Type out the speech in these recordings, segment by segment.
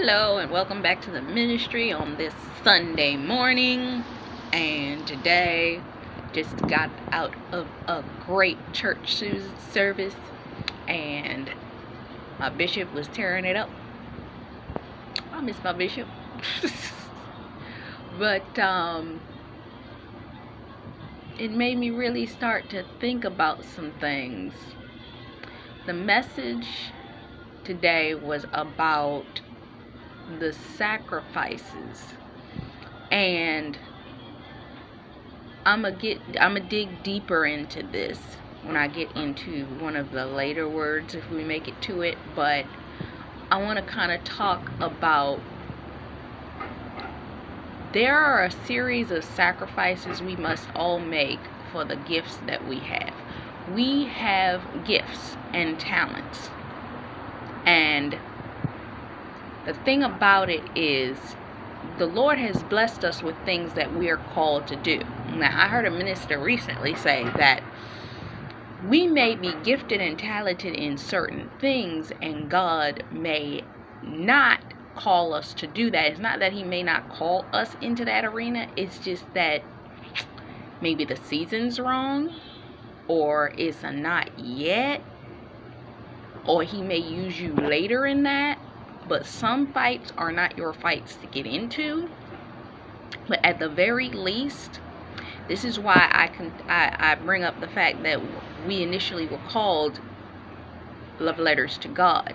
Hello and welcome back to the ministry on this Sunday morning. And today just got out of a great church service and my bishop was tearing it up. I miss my bishop. But it made me really start to think about some things. The message today was about the sacrifices, and I'm gonna dig deeper into this when I get into one of the later words if we make it to it. But I want to kind of talk about there are a series of sacrifices we must all make for the gifts that we have. We have gifts and talents, and the thing about it is the Lord has blessed us with things that we are called to do. Now, I heard a minister recently say that we may be gifted and talented in certain things, and God may not call us to do that. It's not that He may not call us into that arena. It's just that maybe the season's wrong, or it's a not yet, or He may use you later in that. But some fights are not your fights to get into. But at the very least, this is why I bring up the fact that we initially were called love letters to God.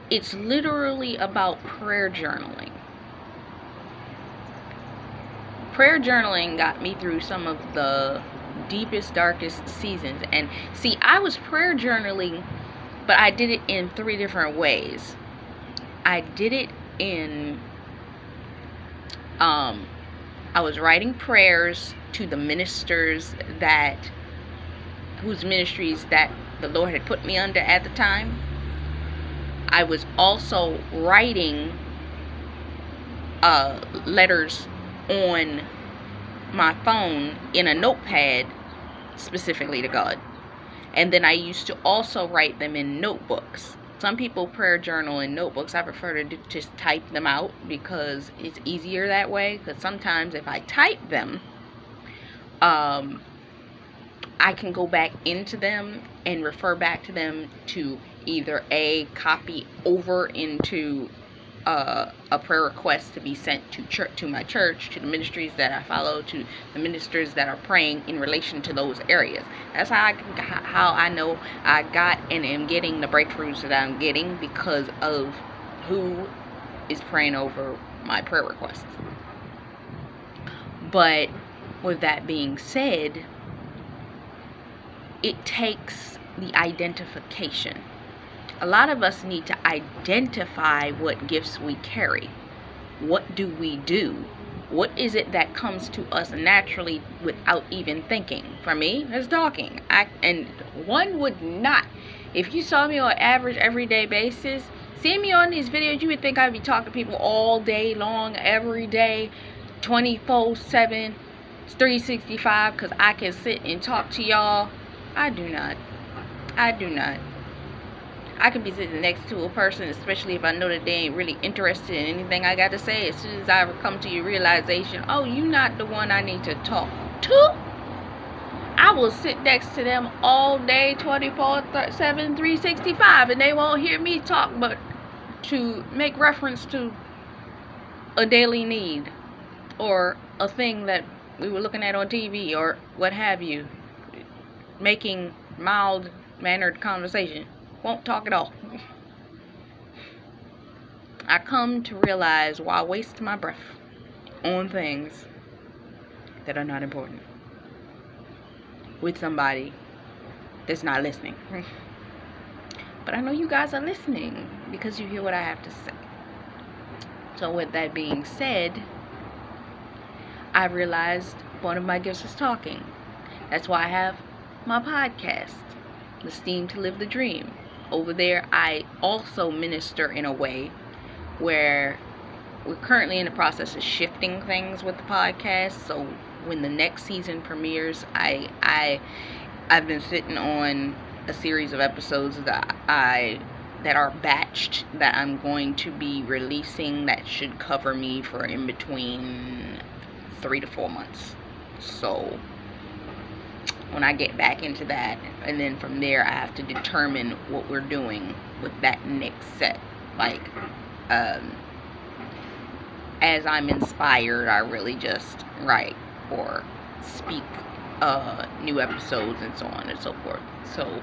It's literally about prayer journaling. Prayer journaling got me through some of the deepest, darkest seasons. And see, I was prayer journaling, but I did it in 3 different ways. I did it in, I was writing prayers to the ministers whose ministries that the Lord had put me under at the time. I was also writing letters on my phone in a notepad specifically to God. And then I used to also write them in notebooks. Some people prayer journal in notebooks. I prefer to just type them out because it's easier that way. Because sometimes if I type them, I can go back into them and refer back to them to either copy over into a prayer request to be sent to my church, to the ministries that I follow, to the ministers that are praying in relation to those areas. That's how I know I got and am getting the breakthroughs that I'm getting, because of who is praying over my prayer requests. But with that being said, it takes the identification. A lot of us need to identify what gifts we carry. What do we do? What is it that comes to us naturally without even thinking? For me, it's talking. And one would not. If you saw me on an average everyday basis, seeing me on these videos, you would think I'd be talking to people all day long, every day, 24/7, 365, because I can sit and talk to y'all. I do not. I could be sitting next to a person, especially if I know that they ain't really interested in anything I got to say. As soon as I come to your realization, oh, you're not the one I need to talk to, I will sit next to them all day, 24/7, 365, and they won't hear me talk but to make reference to a daily need or a thing that we were looking at on TV or what have you, making mild-mannered conversation. Won't talk at all. I come to realize why waste my breath on things that are not important with somebody that's not listening. But I know you guys are listening because you hear what I have to say. So with that being said, I realized one of my gifts is talking. That's why I have my podcast, The Steam to Live the Dream. Over there, I also minister in a way where we're currently in the process of shifting things with the podcast. So when the next season premieres, I've been sitting on a series of episodes that I that are batched that I'm going to be releasing that should cover me for in between 3 to 4 months. So when I get back into that, and then from there I have to determine what we're doing with that next set. Like as I'm inspired, I really just write or speak new episodes and so on and so forth. So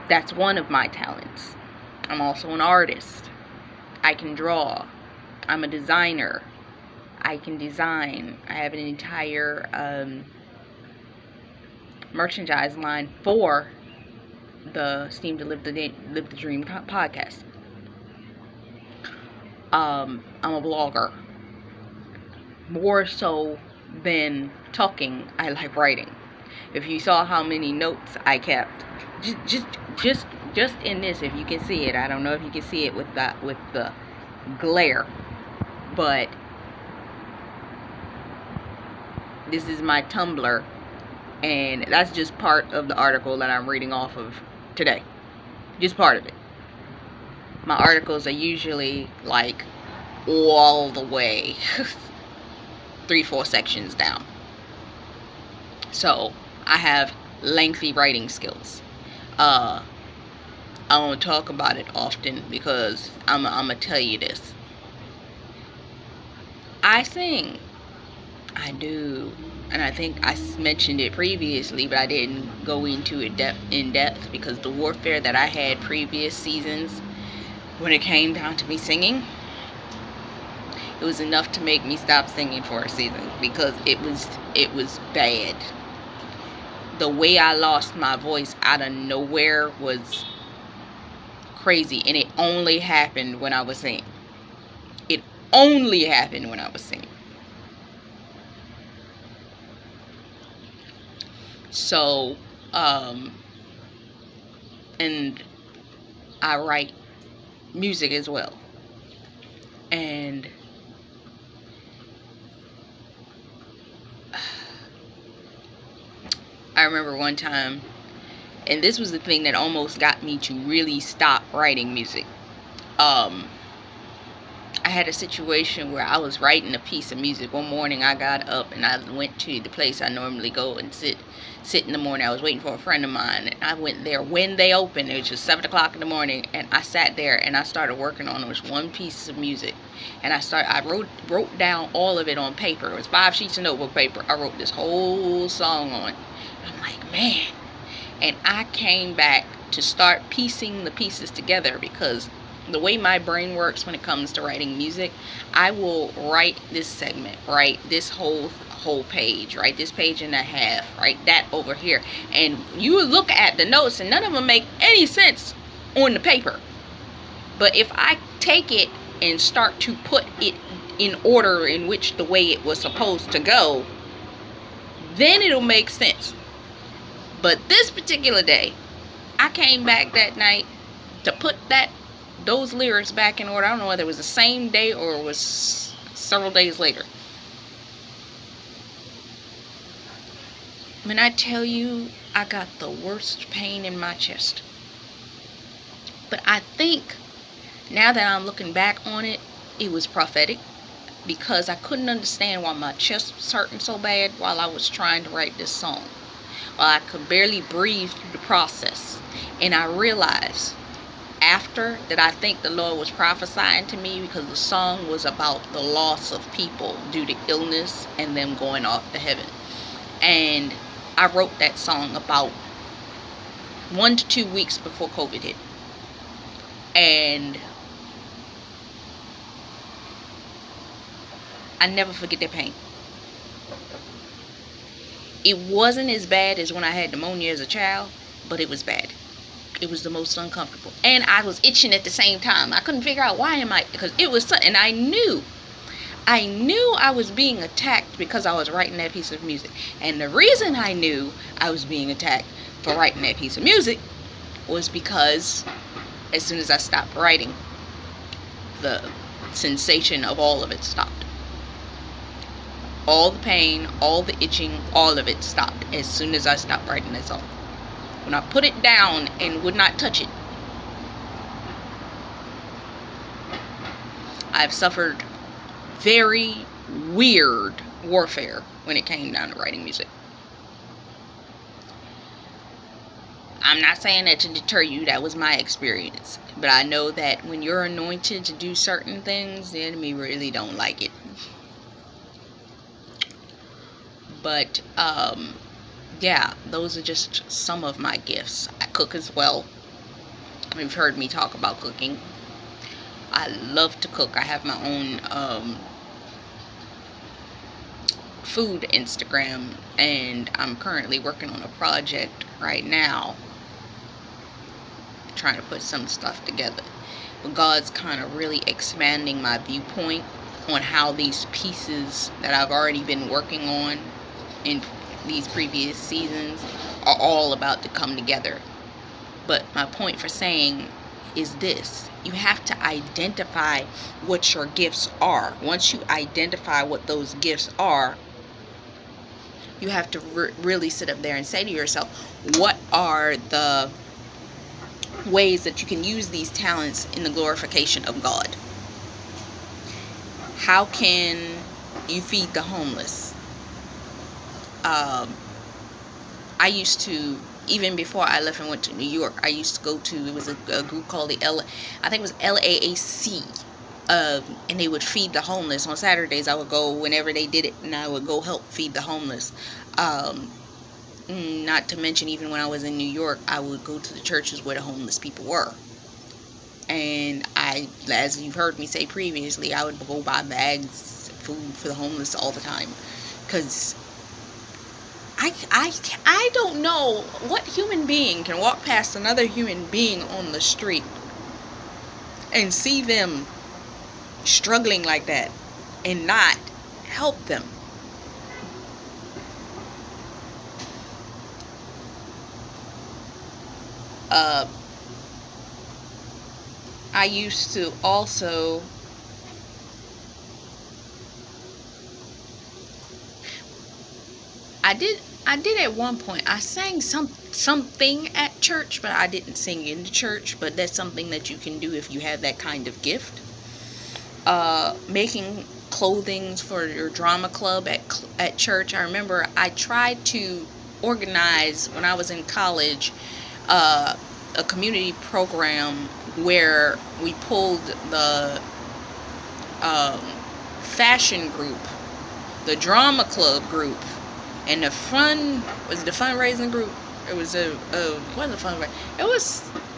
that's one of my talents. I'm also an artist. I can draw. I'm a designer. I can design. I have an entire merchandise line for the Steam to Live the Dream podcast. I'm a blogger. More so than talking, I like writing. If you saw how many notes I kept, just in this, if you can see it, I don't know if you can see it with the glare, but this is my Tumblr, and that's just part of the article that I'm reading off of today. Just part of it. My articles are usually like all the way 3-4 sections down. So I have lengthy writing skills. I don't talk about it often because I'm gonna tell you this. I sing. I do. And I think I mentioned it previously, but I didn't go into it in depth because the warfare that I had previous seasons, when it came down to me singing, it was enough to make me stop singing for a season because it was bad. The way I lost my voice out of nowhere was crazy, and it only happened when I was singing. It only happened when I was singing. So, and I write music as well. And I remember one time, and this was the thing that almost got me to really stop writing music. I had a situation where I was writing a piece of music. One morning I got up and I went to the place I normally go and sit in the morning. I was waiting for a friend of mine, and I went there when they opened. It was just 7 o'clock in the morning, and I sat there and I started working on this one piece of music. And I wrote down all of it on paper. It was 5 sheets of notebook paper. I wrote this whole song on. I'm like, man. And I came back to start piecing the pieces together, because the way my brain works when it comes to writing music, I will write this segment, write this whole page, write this page and a half, write that over here, and you look at the notes and none of them make any sense on the paper. But if I take it and start to put it in order in which the way it was supposed to go, then it'll make sense. But this particular day, I came back that night to put those lyrics back in order. I don't know whether it was the same day or it was several days later. When I tell you, I got the worst pain in my chest. But I think, now that I'm looking back on it, it was prophetic, because I couldn't understand why my chest was hurting so bad while I was trying to write this song. While I could barely breathe through the process. And I realized after that, I think the Lord was prophesying to me, because the song was about the loss of people due to illness and them going off to heaven. And I wrote that song about 1 to 2 weeks before COVID hit. And I never forget that pain. It wasn't as bad as when I had pneumonia as a child, but it was bad. It was the most uncomfortable. And I was itching at the same time. I couldn't figure out why because it was something. And I knew I was being attacked because I was writing that piece of music. And the reason I knew I was being attacked for writing that piece of music was because as soon as I stopped writing, the sensation of all of it stopped. All the pain, all the itching, all of it stopped as soon as I stopped writing that song. When I put it down and would not touch it, I've suffered very weird warfare when it came down to writing music. I'm not saying that to deter you. That was my experience. But I know that when you're anointed to do certain things, the enemy really don't like it. But, yeah, those are just some of my gifts. I cook as well. You've heard me talk about cooking. I love to cook. I have my own food Instagram, and I'm currently working on a project right now, trying to put some stuff together. But God's kind of really expanding my viewpoint on how these pieces that I've already been working on in these previous seasons are all about to come together. But my point for saying is this: you have to identify what your gifts are. Once you identify what those gifts are, you have to really sit up there and say to yourself, what are the ways that you can use these talents in the glorification of God? How can you feed the homeless? I used to, even before I left and went to New York, I used to go to, it was a group called I think it was LAAC, and they would feed the homeless. On Saturdays, I would go whenever they did it, and I would go help feed the homeless. Not to mention, even when I was in New York, I would go to the churches where the homeless people were. And I, as you've heard me say previously, I would go buy bags of food for the homeless all the time. Because I don't know what human being can walk past another human being on the street and see them struggling like that and not help them. I used to also I did at one point, I sang something at church, but I didn't sing in the church. But that's something that you can do if you have that kind of gift. Making clothing for your drama club at church. I remember I tried to organize, when I was in college, a community program where we pulled the fashion group, the drama club group, and the fundraising group. It was wasn't a fundraising.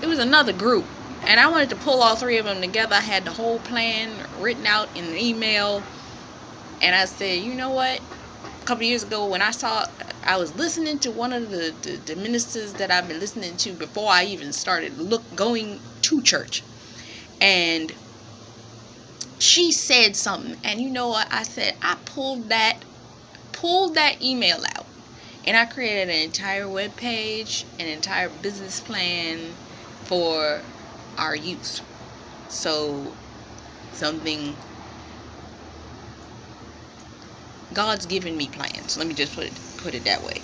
It was another group, and I wanted to pull all three of them together. I had the whole plan written out in an email, and I said, you know what? A couple years ago, when I was listening to one of the ministers that I've been listening to before I even started going to church, and she said something, and you know what I said? I pulled that email out, and I created an entire web page, an entire business plan for our youth. So God's given me plans. Let me just put it that way.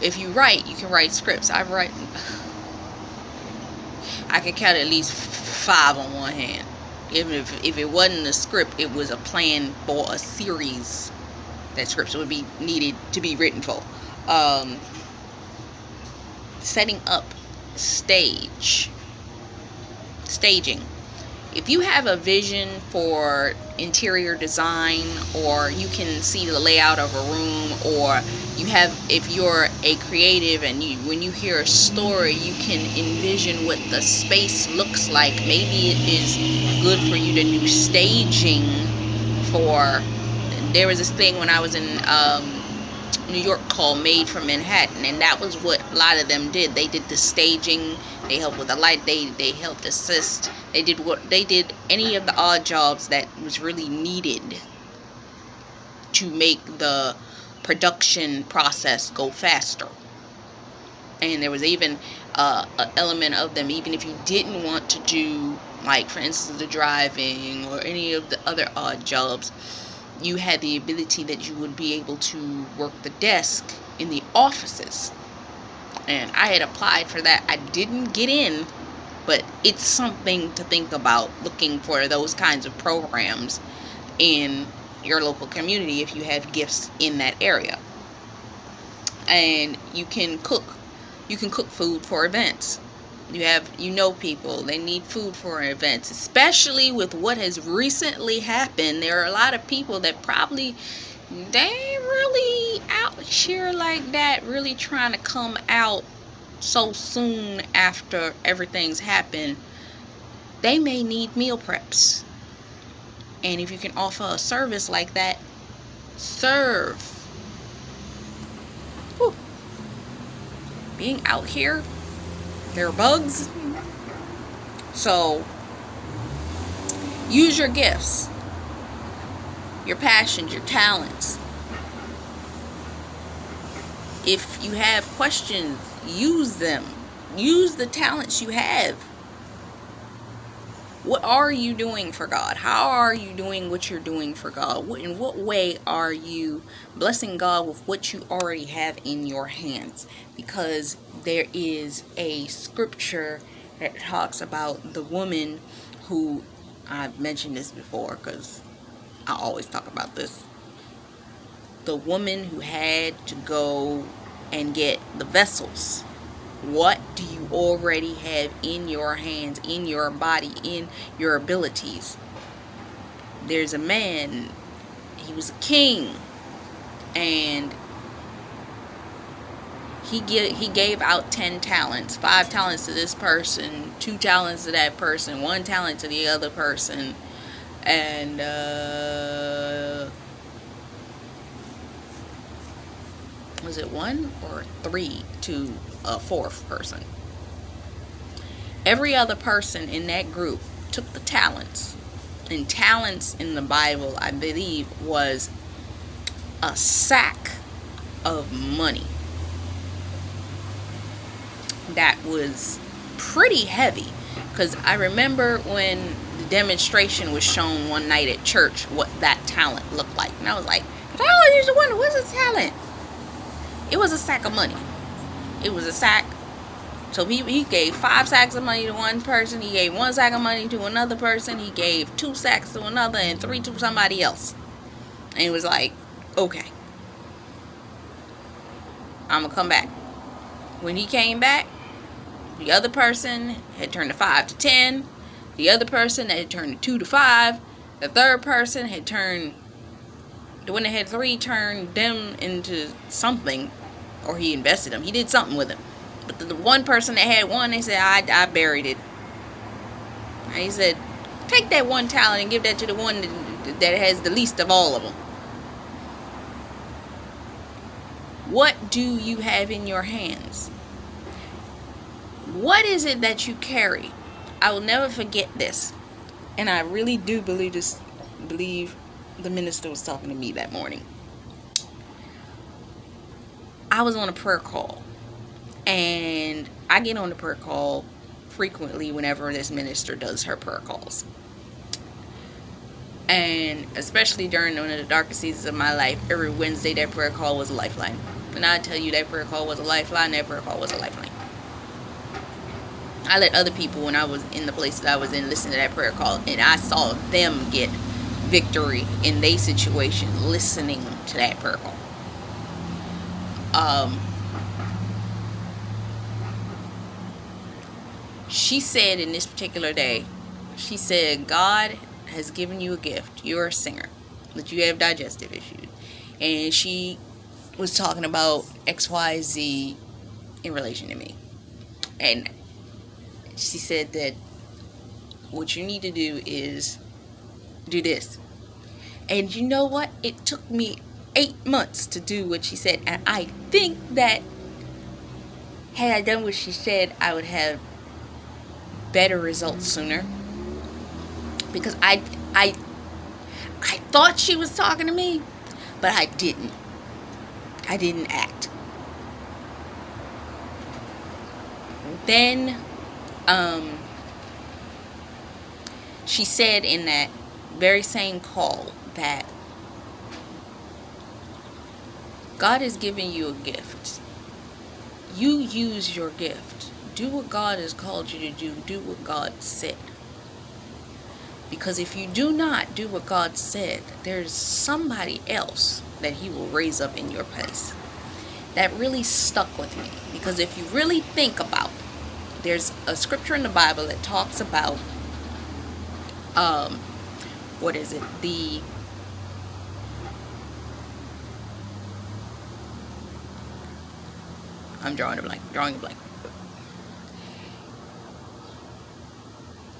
If you write, you can write scripts. I can count at least 5 on one hand. Even if it wasn't a script, it was a plan for a series that scripts would be needed to be written for. Setting up staging. If you have a vision for interior design, or you can see the layout of a room, or if you're a creative and when you hear a story, you can envision what the space looks like. Maybe it is good for you to do staging for. There was this thing when I was in New York called Made for Manhattan, and that was what a lot of them did. They did the staging, they helped with the light, they helped assist, they did any of the odd jobs that was really needed to make the production process go faster. And there was even an element of them, even if you didn't want to do, like, for instance, the driving or any of the other odd jobs, you had the ability that you would be able to work the desk in the offices. And I had applied for that. I didn't get in But it's something to think about, looking for those kinds of programs in your local community if you have gifts in that area. And you can cook food for events. You know people, they need food for events, especially with what has recently happened. There are a lot of people that probably, they ain't really out here like that, really trying to come out so soon after everything's happened. They may need meal preps. And if you can offer a service like that, serve. Whew. Being out here, there are bugs. So use your gifts, your passions, your talents. If you have questions, use them. Use the talents you have. What are you doing for God? How are you doing what you're doing for God? In what way are you blessing God with what you already have in your hands? Because there is a scripture that talks about the woman who, I've mentioned this before because I always talk about this. The woman who had to go and get the vessels. What do you already have in your hands, in your body, in your abilities? There's a man, he was a king, and he gave out 10 talents, 5 talents to this person, 2 talents to that person, 1 talent to the other person, and was it 1 or 3 to a 4th person? Every other person in that group took the talents. And talents in the Bible, I believe, was a sack of money. That was pretty heavy. Because I remember when the demonstration was shown one night at church, what that talent looked like. And I was like, I always used to wonder, what's a talent? It was a sack of money. It was a sack. So he gave 5 sacks of money to one person. He gave 1 sack of money to another person. He gave 2 sacks to another and 3 to somebody else. And he was like, okay, I'm going to come back. When he came back, the other person had turned the 5 to 10. The other person had turned the 2 to 5. The third person had turned, the one that had 3 turned them into something. Or he invested them. He did something with them. But the one person that had 1, they said, I buried it. And he said, take that 1 talent and give that to the one that has the least of all of them. What do you have in your hands? What is it that you carry? I will never forget this. And I really do believe the minister was talking to me that morning. I was on a prayer call. And I get on the prayer call frequently whenever this minister does her prayer calls. And especially during one of the darkest seasons of my life, every Wednesday that prayer call was a lifeline. And I tell you, that prayer call was a lifeline, that prayer call was a lifeline. I let other people, when I was in the place that I was in, listen to that prayer call. And I saw them get victory in their situation listening to that prayer call. She said in this particular day, she said, God has given you a gift. You're a singer, but you have digestive issues. And she was talking about XYZ in relation to me. And she said that what you need to do is do this. And you know what? It took me 8 months to do what she said. And I think that had I done what she said, I would have better results sooner, because I thought she was talking to me, but I didn't act. Then she said in that very same call that God has given you a gift. You use your gift. Do what God has called you to do. Do what God said. Because if you do not do what God said, there's somebody else that He will raise up in your place. That really stuck with me. Because if you really think about it, there's a scripture in the Bible that talks about, what is it? I'm drawing a blank.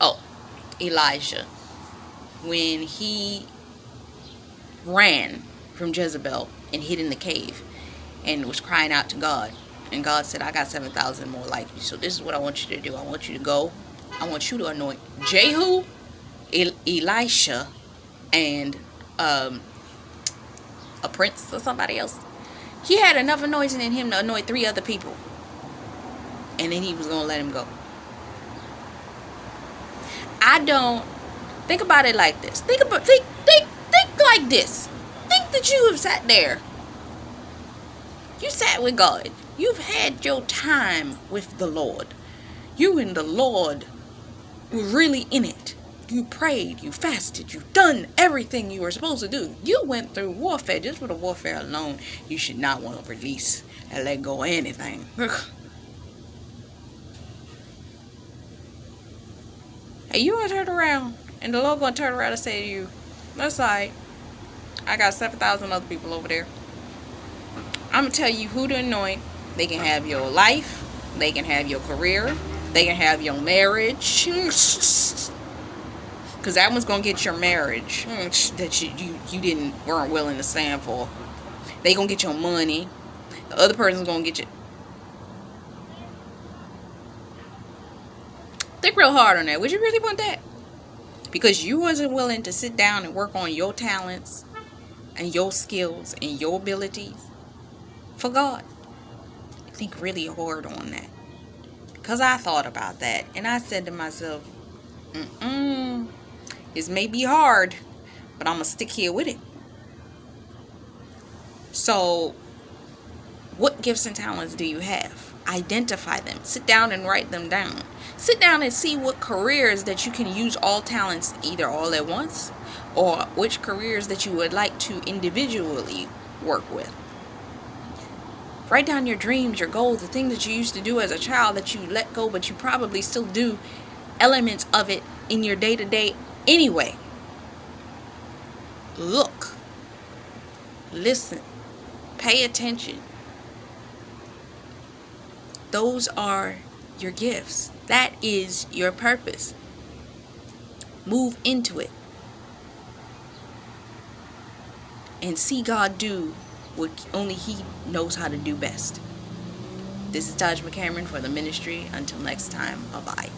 Oh, Elijah. When he ran from Jezebel and hid in the cave and was crying out to God. And God said, I got 7,000 more like you. So this is what I want you to do. I want you to go. I want you to anoint Jehu, Elisha, and a prince or somebody else. He had enough anointing in him to anoint 3 other people. And then he was going to let him go. I don't think about it like this. Think like this. Think that you have sat there. You sat with God. You've had your time with the Lord. You and the Lord were really in it. You prayed, you fasted, you've done everything you were supposed to do. You went through warfare. Just for the warfare alone, you should not want to release and let go of anything. Hey, you gonna turn around, and the Lord gonna turn around and say to you, that's alright. I got 7,000 other people over there. I'm gonna tell you who to anoint. They can have your life. They can have your career. They can have your marriage. Because that one's gonna get your marriage that you weren't willing to stand for. They gonna get your money. The other person's gonna get you. Think real hard on that. Would you really want that? Because you wasn't willing to sit down and work on your talents and your skills and your abilities for God. Think really hard on that. Because I thought about that and I said to myself, this may be hard, but I'm going to stick here with it. So, what gifts and talents do you have? Identify them. Sit down and write them down. Sit down and see what careers that you can use all talents either all at once, or which careers that you would like to individually work with. Write down your dreams, your goals, the things that you used to do as a child that you let go, but you probably still do elements of it in your day-to-day anyway. Look, listen, pay attention. Those are your gifts. That is your purpose. Move into it and see God do what only He knows how to do best. This is Taj McCameron for the ministry. Until next time, bye-bye.